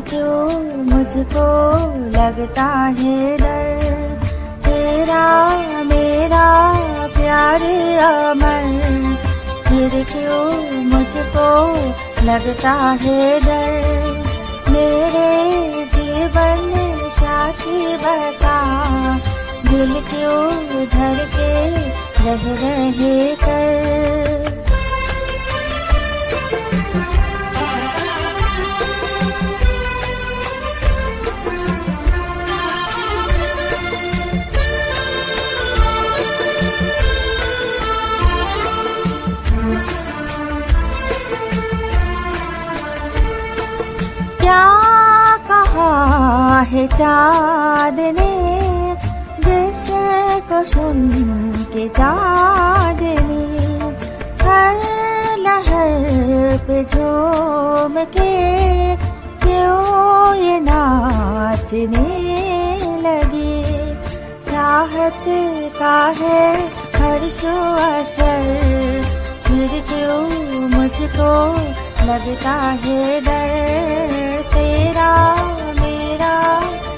क्यों मुझको लगता है डर, तेरा मेरा प्यार अमर, फिर क्यों मुझको लगता है डर। मेरे जीवन साथी बता, दिल क्यों धड़के रह रहे कर। क्या कहा है चाँद ने जिसको सुन के चाँदनी हर लहर पे झूम के क्यों ये नाचने लगी। चाहत का है हर शो असर, फिर क्यों मुझको लगता है डर। तेरा मेरा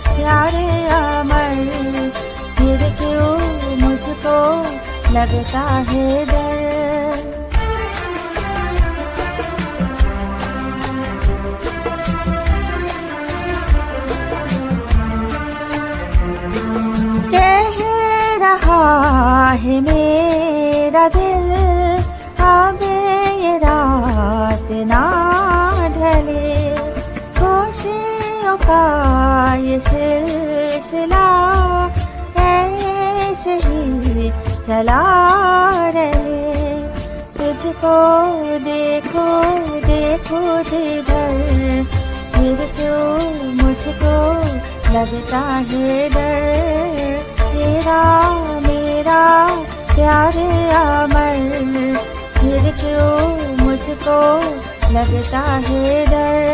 प्यार अमर, फिर क्यों मुझको लगता है डर। कह रहा है मेरा दिल अब ये रात ना ढले, खुशियों का ये सिलसिला ऐसे ही चला रहे। तुझको देखो देखो जिधर, फिर क्यों मुझको लगता है डर। तेरा मेरा प्यार अमर, फिर क्यों मुझको लगता है डर।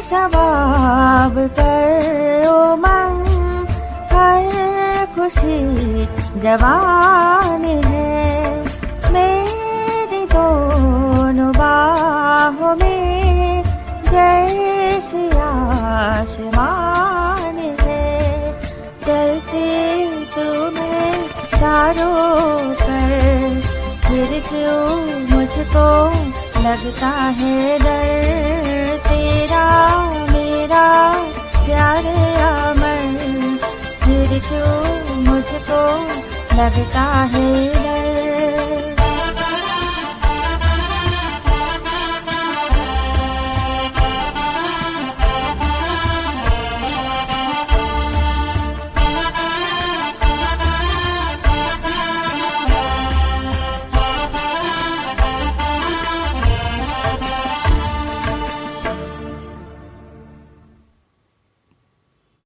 जवाब कर उमंग, हर खुशी जवान है। मेरी दोनों बाहों में जैसे आसमान है। चलती तुम्हें चारों पर, फिर क्यों मुझको लगता है डर। तेरा मेरा प्यार अमर, फिर क्यों मुझको लगता है डर।